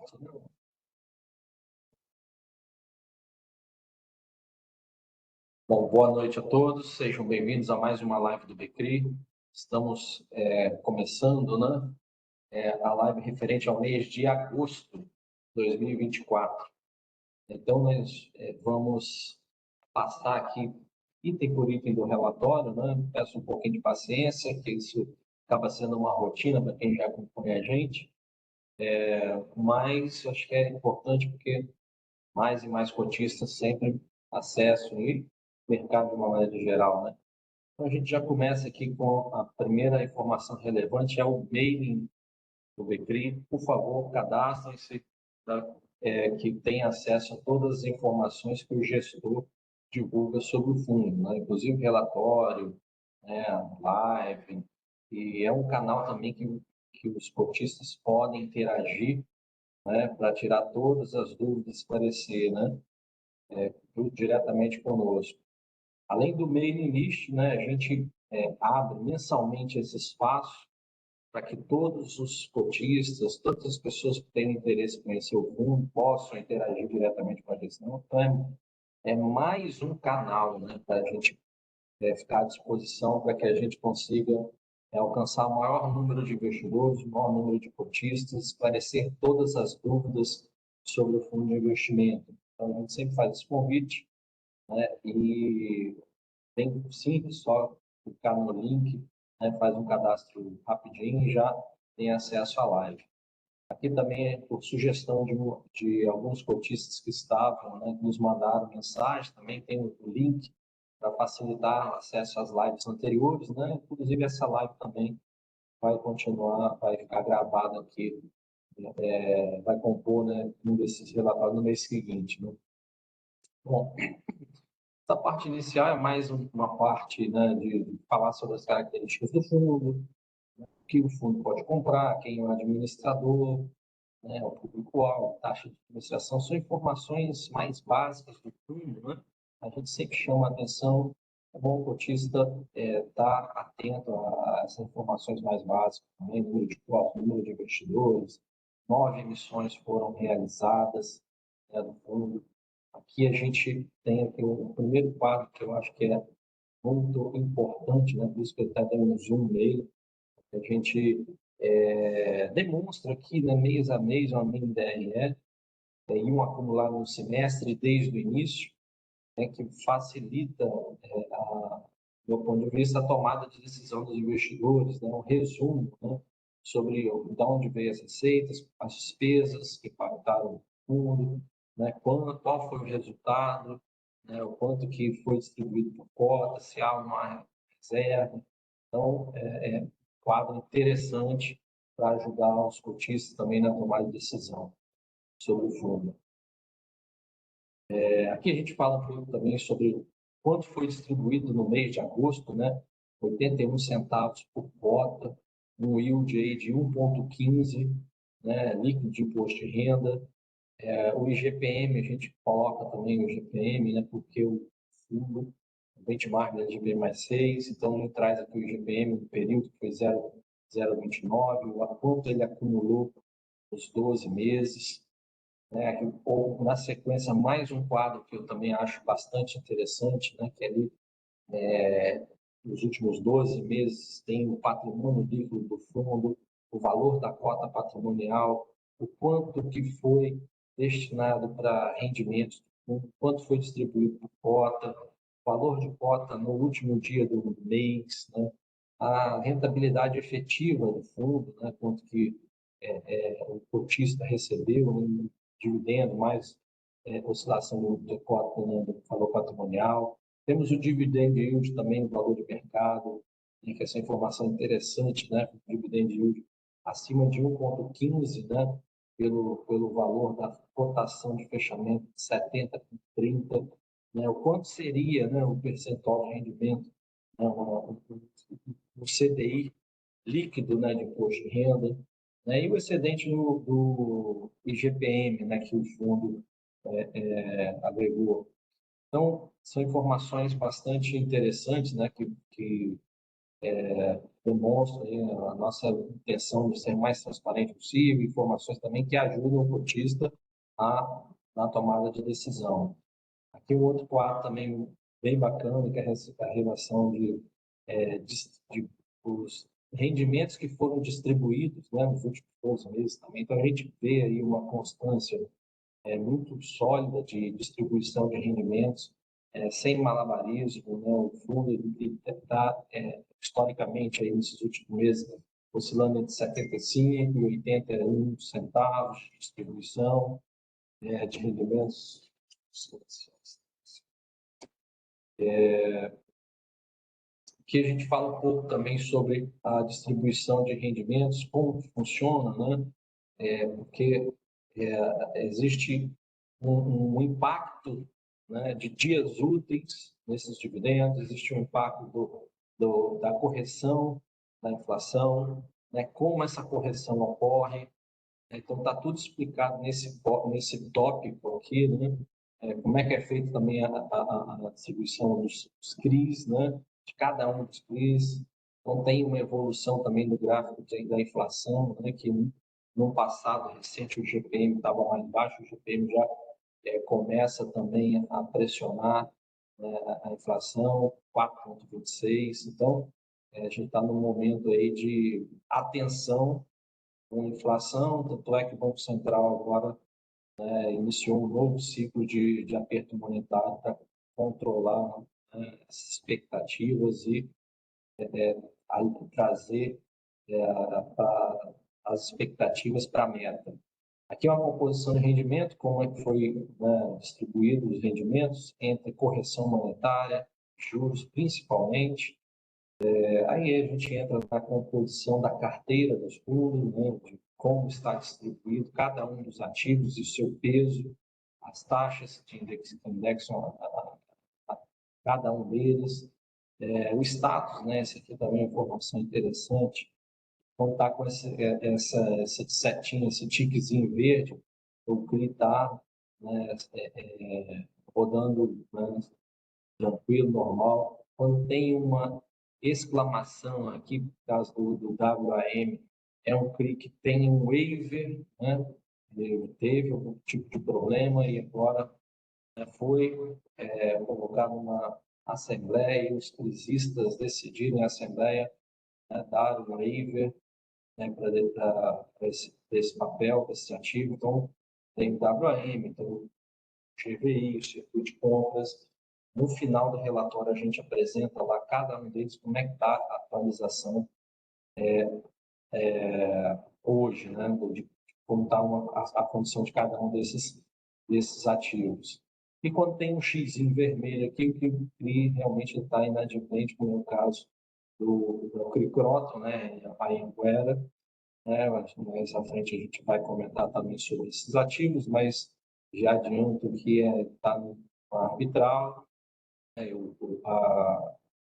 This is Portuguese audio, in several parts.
corte, né? Bom, boa noite a todos, sejam bem-vindos a mais uma live do Becri. Estamos começando, né, a live referente ao mês de agosto de 2024. Então, nós vamos passar aqui item por item do relatório, né? Peço um pouquinho de paciência, que isso acaba sendo uma rotina para quem já acompanha a gente, mas acho que é importante porque mais e mais cotistas sempre acessam e mercado de uma maneira geral, né? Então a gente já começa aqui com a primeira informação relevante, é o mailing do Becri. Por favor, cadastrem-se, tá? Que tem acesso a todas as informações que o gestor divulga sobre o fundo, né? Inclusive relatório, né? Live, e é um canal também que os cotistas podem interagir, né? Para tirar todas as dúvidas, esclarecer, né? Diretamente conosco. Além do mailing list, né, a gente abre mensalmente esse espaço para que todos os cotistas, todas as pessoas que têm interesse em conhecer o fundo, possam interagir diretamente com a gestão. Então, é mais um canal, né, para a gente ficar à disposição para que a gente consiga alcançar o maior número de investidores, o maior número de cotistas, esclarecer todas as dúvidas sobre o fundo de investimento. Então, a gente sempre faz esse convite, né, e bem simples, só clicar no link, né, faz um cadastro rapidinho e já tem acesso à live. Aqui também é por sugestão de alguns cotistas que estavam, né, que nos mandaram mensagem, também tem o link para facilitar o acesso às lives anteriores, né? Inclusive essa live também vai continuar, vai ficar gravada aqui, vai compor, né, um desses relatórios no mês seguinte, né? Bom, essa parte inicial é mais uma parte, né, de falar sobre as características do fundo, o que o fundo pode comprar, quem é o administrador, né, o público-alvo, taxa de administração, são informações mais básicas do fundo, né? A gente sempre chama a atenção, é bom o cotista estar atento a essas informações mais básicas, também, número de cotas, número de investidores, 9 emissões foram realizadas, né, do fundo. Aqui a gente tem aqui o primeiro quadro que eu acho que é muito importante, né? Por isso que ele está dando um zoom nele. A gente demonstra aqui, né, mês a mês, uma mini DRE, e um acumulado no semestre desde o início, né, que facilita, do meu ponto de vista, a tomada de decisão dos investidores, né, um resumo, né, sobre de onde veio as receitas, as despesas que impactaram o fundo, né, qual foi o resultado, né, o quanto que foi distribuído por cota, se há uma reserva. Então, é um quadro interessante para ajudar os cotistas também na tomada de decisão sobre o fundo. Aqui a gente fala um pouco também sobre quanto foi distribuído no mês de agosto, né? 81 centavos por cota, um yield aí de 1,15, né? Líquido de imposto de renda. O IGPM, a gente coloca também o IGPM, né? Porque o fundo, o benchmark da IGPM mais 6, então ele traz aqui o IGPM do período que foi 0,29, o quanto ele acumulou nos 12 meses, né? Ou, na sequência, mais um quadro que eu também acho bastante interessante, né? Que ali, nos últimos 12 meses, tem o patrimônio líquido do fundo, o valor da cota patrimonial, o quanto que foi destinado para rendimentos do fundo, quanto foi distribuído por cota, valor de cota no último dia do mês, né? A rentabilidade efetiva do fundo, né? Quanto que o cotista recebeu, né? Dividendo, mais oscilação do cota, né? Do valor patrimonial. Temos o dividend yield também, o valor de mercado, e que essa informação é interessante, né? O dividend yield acima de 1,15, né? Pelo valor da cotação de fechamento de 70 com 30, né? O quanto seria, né, o percentual de rendimento, né, o CDI líquido, né, de imposto de renda, né, e o excedente do IGPM, né, que o fundo agregou. Então, são informações bastante interessantes, né, que demonstra aí a nossa intenção de ser o mais transparente possível, informações também que ajudam o cotista na tomada de decisão. Aqui o outro quadro também bem bacana, que é a relação de os rendimentos que foram distribuídos, né, nos últimos 12 meses também. Então, a gente vê aí uma constância muito sólida de distribuição de rendimentos, sem malabarismo, né? O fundo está, historicamente, aí, nesses últimos meses, oscilando entre 75 e 81 centavos de distribuição de rendimentos. Que a gente fala um pouco também sobre a distribuição de rendimentos, como funciona, né? Porque existe um impacto, né, de dias úteis nesses dividendos, existe um impacto da correção da inflação, né, como essa correção ocorre. Então, está tudo explicado nesse tópico aqui, né? Como é que é feito também a distribuição dos CRIs, né? De cada um dos CRIs. Então, tem uma evolução também do gráfico da inflação, né? Que no passado recente o GPM estava mais baixo, o GPM já começa também a pressionar, né, a inflação, 4,26. Então, a gente está num momento aí de atenção com inflação, tanto é que o Banco Central agora iniciou um novo ciclo de aperto monetário para controlar, né, as expectativas e trazer as expectativas para a meta. Aqui é uma composição de rendimento, como é que foi, né, distribuído os rendimentos entre correção monetária, juros principalmente. Aí a gente entra na composição da carteira dos fundos, né, de como está distribuído cada um dos ativos e seu peso, as taxas que indexam a cada um deles, o status, né, essa aqui também é uma informação interessante, contar com essa setinha, esse tiquezinho verde, o CRI está, né, rodando, né, tranquilo, normal. Quando tem uma exclamação aqui, por causa do WAM, é um CRI que tem um waiver, né? Ele teve algum tipo de problema e agora, né, foi convocado uma assembleia, e os crisistas decidiram em assembleia, né, dar um waiver, né, para esse papel, para esse ativo. Então, tem o WAM, então o GVI, o circuito de compras. No final do relatório, a gente apresenta lá cada um deles, como é que está a atualização hoje, né, de como está a condição de cada um desses ativos. E quando tem um X vermelho aqui, o que o CRI realmente está inadimplente, como é o caso do CRI Croton, né, a Anguera, né, mais à frente a gente vai comentar também sobre esses ativos, mas já adianto que está no arbitral, né,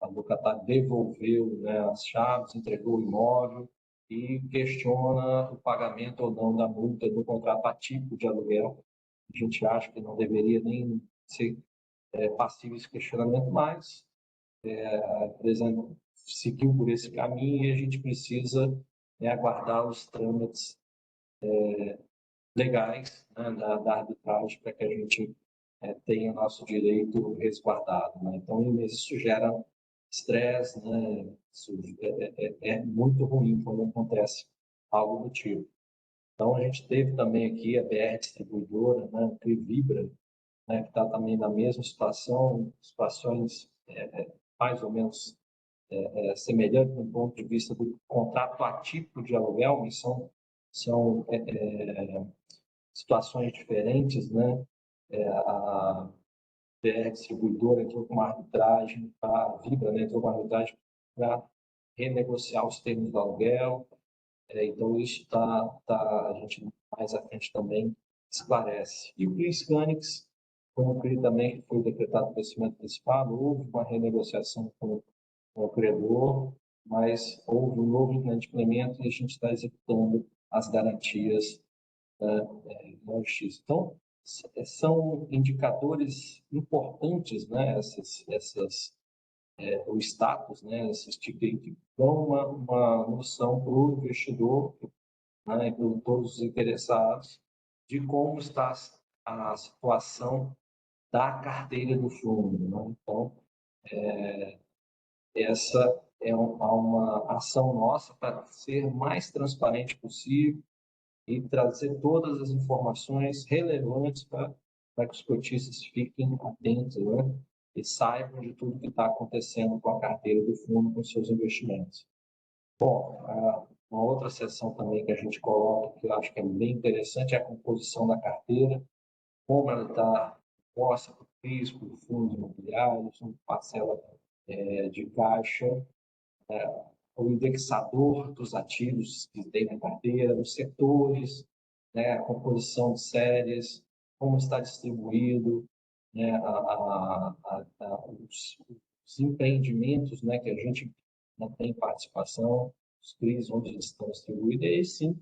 a locatária devolveu, né, as chaves, entregou o imóvel e questiona o pagamento ou não da multa do contrato atípico de aluguel. A gente acha que não deveria nem ser passível esse questionamento, mas a empresa seguiu por esse caminho e a gente precisa, né, aguardar os trâmites legais, né, da arbitragem para que a gente tenha nosso direito resguardado, né? Então, isso gera estresse, né? Isso é muito ruim quando acontece algo do tipo. Então, a gente teve também aqui a BR Distribuidora, né, que Vibra, né, que está também na mesma situação, situações mais ou menos semelhantes do ponto de vista do contrato atípico de aluguel, mas são situações diferentes, né? A BR Distribuidora entrou com uma arbitragem, a Vibra, né, entrou com uma arbitragem para renegociar os termos do aluguel. Então, isso a gente mais à frente também esclarece. E o CRI Scanix, como o CRI também foi decretado crescimento antecipado, houve uma renegociação com o credor, mas houve um novo inadimplemento e a gente está executando as garantias na justiça. Então, são indicadores importantes, né, essas o status, né, esses tickets que dão uma noção para o investidor, né, e para todos os interessados, de como está a situação da carteira do fundo. Né? Então, essa é uma ação nossa para ser mais transparente possível e trazer todas as informações relevantes para que os cotistas fiquem atentos, né? E saibam de tudo que está acontecendo com a carteira do fundo, com seus investimentos. Bom, uma outra seção também que a gente coloca, que eu acho que é bem interessante, é a composição da carteira, como ela está posta por risco, fundos imobiliários, parcela de caixa, o indexador dos ativos que tem na carteira, os setores, né, a composição de séries, como está distribuído, né, os empreendimentos, né, que a gente não tem participação, os CRIs onde eles estão distribuídos, e aí sim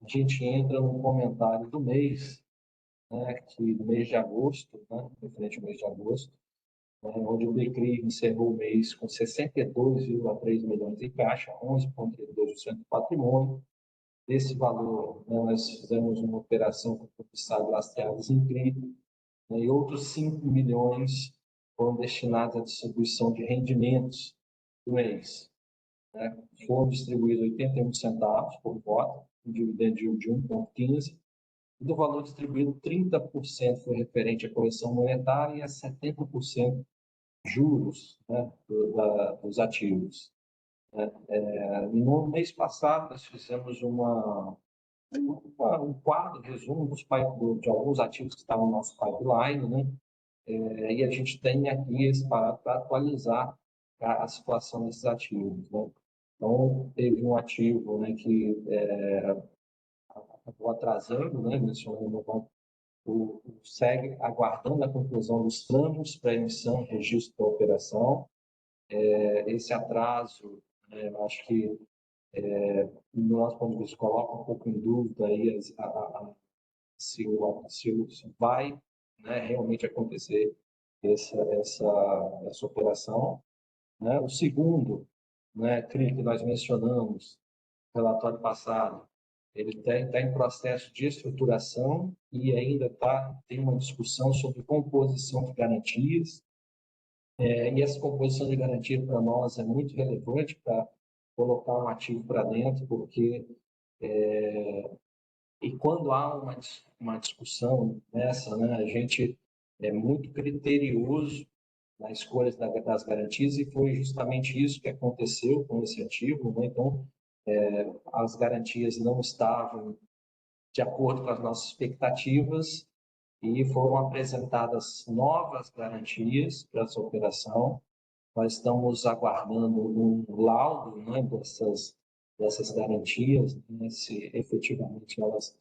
a gente entra no comentário do mês, né, que no mês de agosto, né, referente ao mês de agosto, onde o BCRI encerrou o mês com 62,3 milhões em caixa, 11,32% do patrimônio. Desse valor, nós fizemos uma operação com publicidade lastreadas em CRI, e outros 5 milhões foram destinados à distribuição de rendimentos do mês. Foram distribuídos 81 centavos por voto, um dividend yield de 1,15. Do valor distribuído, 30% foi referente à correção monetária e a 70% juros, né, dos ativos. No mês passado, nós fizemos um quadro, resumo de alguns ativos que estavam no nosso pipeline, né? E a gente tem aqui esse parado para atualizar a situação desses ativos. Né? Então, teve um ativo, né, que acabou atrasando, né, mencionando no banco, o segue aguardando a conclusão dos trâmites para emissão e registro da operação. Esse atraso, eu acho que, do nosso ponto de vista, coloca um pouco em dúvida aí se vai, né, realmente acontecer essa operação. Né? O segundo, né, CRI, que nós mencionamos no relatório passado, ele está em processo de estruturação e ainda tem uma discussão sobre composição de garantias. E essa composição de garantia para nós é muito relevante para colocar um ativo para dentro, porque e quando há uma discussão nessa, né, a gente é muito criterioso na escolha das garantias e foi justamente isso que aconteceu com esse ativo. Né? Então, as garantias não estavam de acordo com as nossas expectativas e foram apresentadas novas garantias para essa operação. Nós estamos aguardando um laudo, né, dessas garantias, né, se efetivamente elas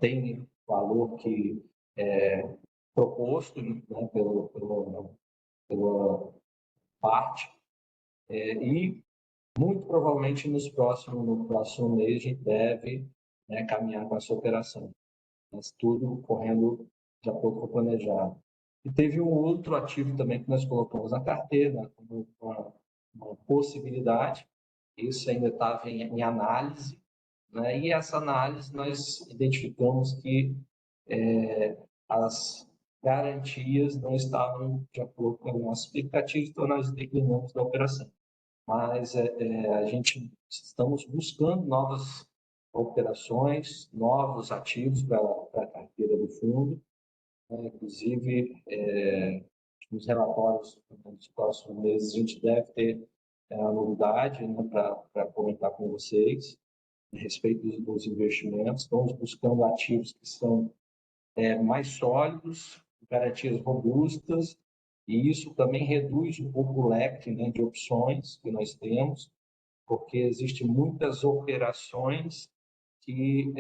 têm o valor que é proposto, né, pela parte, e muito provavelmente no próximo mês a gente deve, né, caminhar com essa operação, mas tudo correndo de acordo com o planejado. E teve um outro ativo também que nós colocamos na carteira, como uma possibilidade, isso ainda estava em análise, né? E essa análise nós identificamos que as garantias não estavam de acordo com a nossa expectativa, então nós declinamos da operação. Mas a gente estamos buscando novas operações, novos ativos para a carteira do fundo. Inclusive, nos relatórios dos próximos meses, a gente deve ter a novidade, né, para comentar com vocês a respeito dos investimentos. Estamos buscando ativos que são mais sólidos, garantias robustas, e isso também reduz um pouco o leque, né, de opções que nós temos, porque existem muitas operações que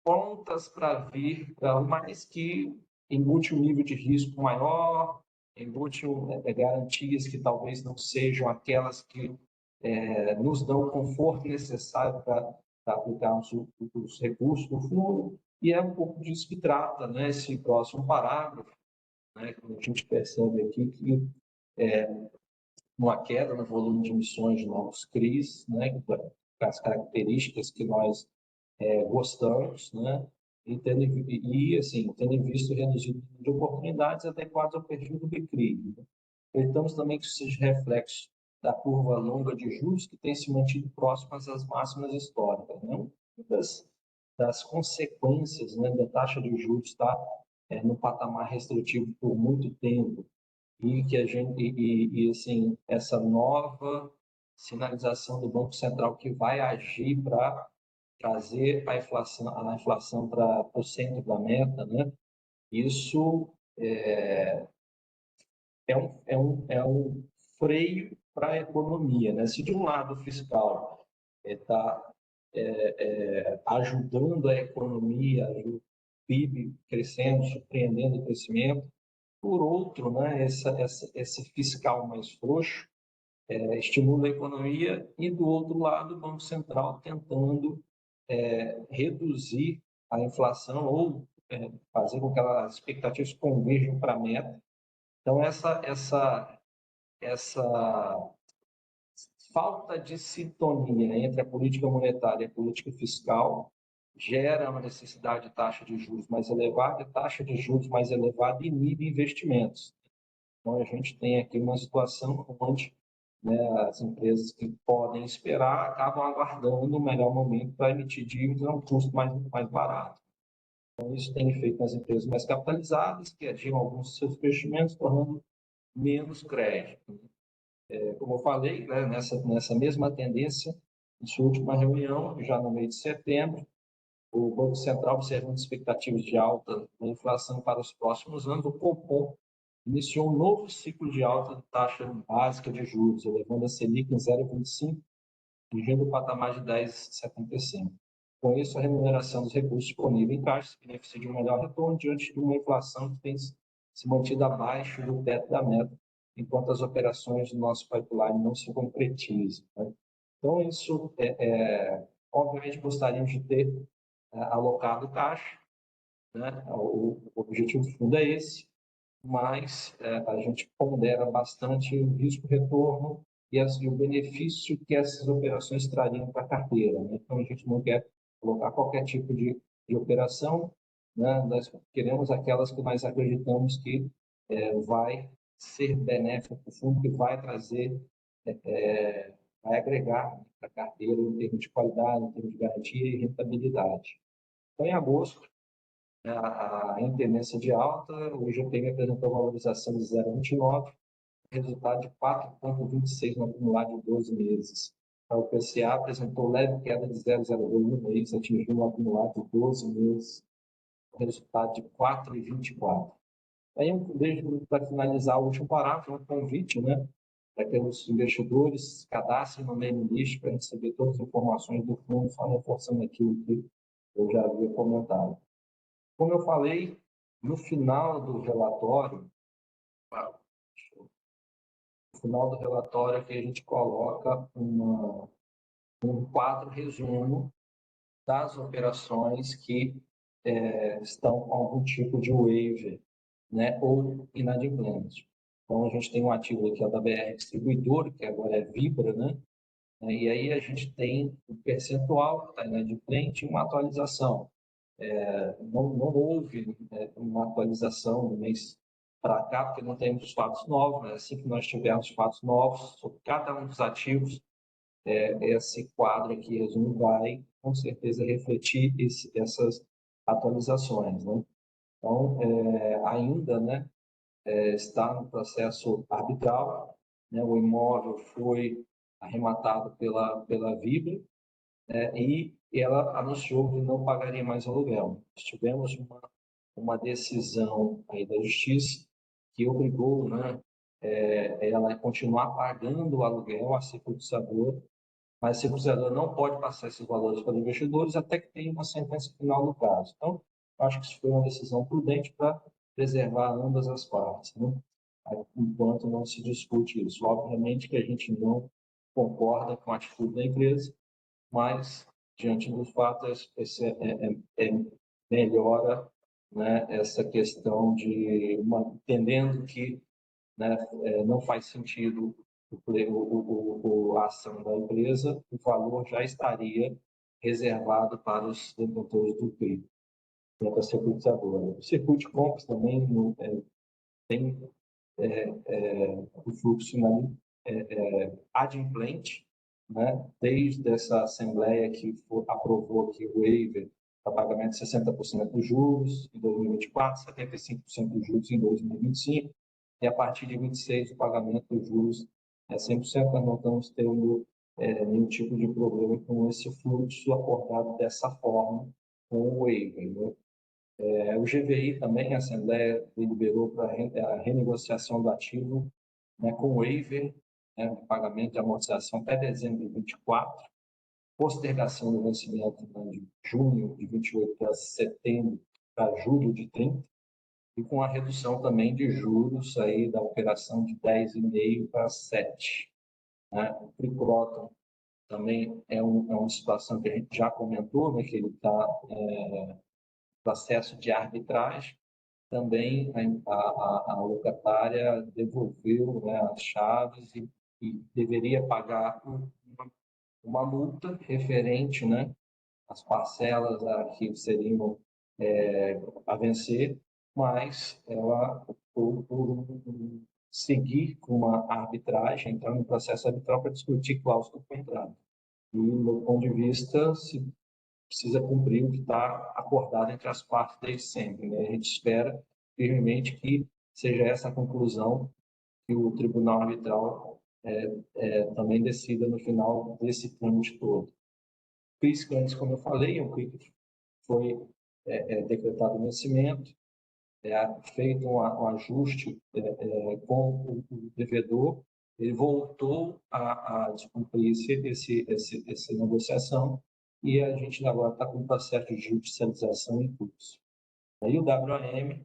prontas para vir, mas que embute um nível de risco maior, embute garantias que talvez não sejam aquelas que nos dão o conforto necessário para aplicar os recursos do fundo, e é um pouco disso que trata, né, esse próximo parágrafo, né? A gente percebe aqui que uma queda no volume de emissões de novos CRIs, né? As características que nós gostamos, né? Assim, tendo em vista o reduzido número de oportunidades adequadas ao perfil do BCRI. Né? Acreditamos também que isso seja reflexo da curva longa de juros que tem se mantido próximas às máximas históricas. Né? Uma das consequências, né, da taxa de juros estar no patamar restritivo por muito tempo e que a gente assim, essa nova sinalização do Banco Central que vai agir para trazer a inflação para o centro da meta, né? Isso é um freio para a economia, né? Se de um lado o fiscal está ajudando a economia, o PIB crescendo, surpreendendo o crescimento, por outro, né, esse fiscal mais frouxo estimula a economia e, do outro lado, o Banco Central tentando reduzir a inflação ou fazer com que as expectativas converjam para a meta. Então, essa falta de sintonia entre a política monetária e a política fiscal gera uma necessidade de taxa de juros mais elevada, e taxa de juros mais elevada inibe investimentos. Então, a gente tem aqui uma situação onde, né, as empresas que podem esperar acabam aguardando o melhor momento para emitir dívidas a um custo mais barato. Então, isso tem feito nas empresas mais capitalizadas, que adiam alguns de seus investimentos, tornando menos crédito. Como eu falei, né, nessa mesma tendência, em sua última reunião, já no mês de setembro, o Banco Central, observando expectativas de alta da inflação para os próximos anos, o Copom iniciou um novo ciclo de alta da taxa básica de juros, elevando a Selic em 0,25, atingindo o patamar de 10,75. Com isso, a remuneração dos recursos disponíveis em caixa se beneficia de um melhor retorno diante de uma inflação que tem se mantido abaixo do teto da meta, enquanto as operações do nosso pipeline não se concretizam. Né? Então, isso, obviamente, gostaríamos de ter alocado caixa, né? O objetivo do fundo é esse, mas a gente pondera bastante o risco-retorno e o benefício que essas operações trariam para a carteira. Né? Então, a gente não quer colocar qualquer tipo de operação, né? Nós queremos aquelas que nós acreditamos que vai ser benéfica para o fundo, que vai trazer, vai agregar para a carteira em termos de qualidade, em termos de garantia e rentabilidade. Então, em agosto, em tendência de alta, o IGPM apresentou valorização de 0,29, resultado de 4,26 no acumulado de 12 meses. O PCA apresentou leve queda de 0,02 no mês, atingindo um acumulado de 12 meses, resultado de 4,24. Aí, para finalizar o último parágrafo, um convite, né, para que os investidores se cadastrem no mailing list para receber todas as informações do fundo, só reforçando aquilo que eu já havia comentado. Como eu falei, no final do relatório, aqui a gente coloca um quadro resumo das operações que estão com algum tipo de waiver, né, ou inadimplência. Então, a gente tem um ativo aqui, da BR Distribuidora, que agora é Vibra, né? E aí a gente tem o percentual que está inadimplente e uma atualização. Não houve uma atualização no mês para cá, porque não temos os fatos novos, mas assim que nós tivermos fatos novos sobre cada um dos ativos, esse quadro aqui, resumo, vai com certeza refletir essas atualizações. Né? Então, ainda, né, está no processo arbitral, né? O imóvel foi arrematado pela Vibra, e ela anunciou que não pagaria mais aluguel. Nós tivemos uma decisão aí da Justiça que obrigou, né, ela a continuar pagando o aluguel à securitizadora, mas a securitizadora não pode passar esses valores para os investidores até que tenha uma sentença final do caso. Então, acho que isso foi uma decisão prudente para preservar ambas as partes, né? Enquanto não se discute isso. Obviamente que a gente não concorda com a atitude da empresa, mas, diante dos fatos, melhora né, essa questão de entendendo que, né, não faz sentido a ação da empresa, o valor já estaria reservado para os detentores do CRI, para a securitizadora. O circuito de compras também tem o fluxo adimplente, né, desde essa assembleia que aprovou aqui o waiver para pagamento de 60% dos juros em 2024, 75% dos juros em 2025, e a partir de 26 o pagamento dos juros é 100%. Nós não estamos tendo nenhum tipo de problema com esse fluxo acordado dessa forma com o waiver, né? O GVI também, a Assembleia deliberou para a renegociação do ativo, né, com waiver, né, de pagamento de amortização até dezembro de 24, postergação do vencimento, né, de junho de 28 para setembro, para julho de 30, e com a redução também de juros aí da operação de 10,5 para 7. Né? O Free também é uma situação que a gente já comentou, né, que ele está em processo de arbitragem. Também a locatária devolveu, né, as chaves e deveria pagar uma multa referente, né, às parcelas que seriam a vencer, mas ela optou por seguir com uma arbitragem, entrar no processo arbitral para discutir cláusula do contrato. E, do meu ponto de vista, se precisa cumprir o que está acordado entre as partes desde sempre, né? A gente espera firmemente que seja essa a conclusão que o Tribunal Arbitral também decida no final desse trâmite todo. O CRIS, antes, como eu falei, é um CRIS que foi decretado o vencimento, feito um ajuste com o devedor, ele voltou a descumprir essa negociação e a gente agora está com um processo de judicialização em curso. Aí o WAM,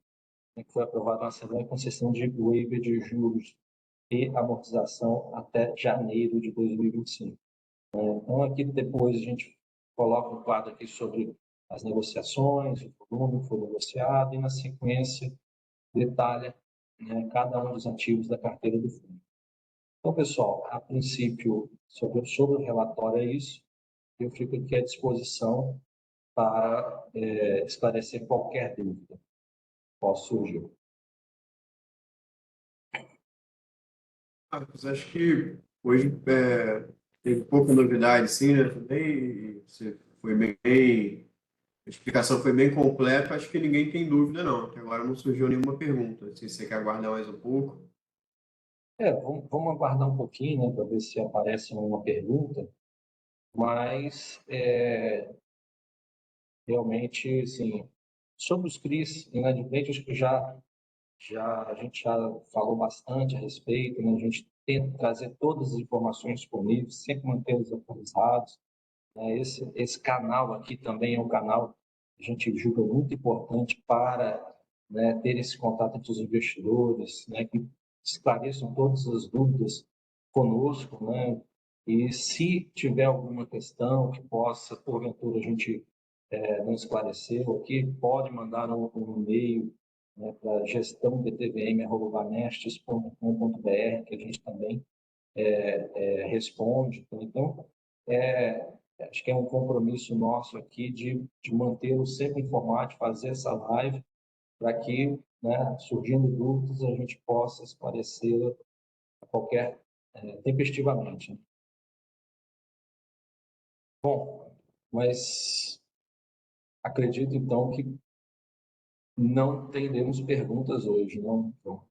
né, que foi aprovado na Assembleia com concessão de waiver de juros e amortização até janeiro de 2025. Então, aqui depois a gente coloca um quadro aqui sobre as negociações, o volume que foi negociado e, na sequência, detalha, né, cada um dos ativos da carteira do fundo. Então, pessoal, a princípio, sobre o relatório é isso. Eu fico aqui à disposição para esclarecer qualquer dúvida que possa surgir. Marcos, acho que hoje teve pouca novidade, sim, né? Também você foi bem, a explicação foi bem completa. Acho que ninguém tem dúvida, não. Até agora não surgiu nenhuma pergunta. Se você quer aguardar mais um pouco. Vamos aguardar um pouquinho, né, para ver se aparece uma pergunta, mas realmente, assim, sobre os CRIs inadimplentes, acho que a gente já falou bastante a respeito, né? A gente tenta trazer todas as informações disponíveis, sempre mantê-los atualizados. Né? Esse canal aqui também é um canal que a gente julga muito importante para, né, ter esse contato entre os investidores, né, que esclareçam todas as dúvidas conosco, né? E se tiver alguma questão que possa, porventura, a gente não esclarecer, ou que pode mandar um e-mail, né, para gestão.btvm@banestes.com.br, que a gente também responde. Então, acho que é um compromisso nosso aqui de mantê-lo sempre informado, de fazer essa live, para que, né, surgindo dúvidas, a gente possa esclarecê-la a qualquer tempestivamente. Né? Bom, mas acredito então que não teremos perguntas hoje, não? Então,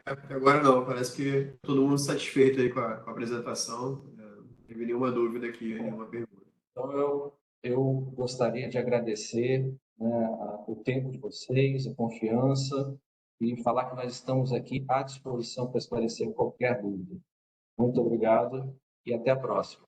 Até agora não, parece que todo mundo satisfeito aí com a apresentação. Não teve nenhuma dúvida aqui, nenhuma pergunta. então eu gostaria de agradecer, né, o tempo de vocês, a confiança, e falar que nós estamos aqui à disposição para esclarecer qualquer dúvida. Muito obrigado e até a próxima.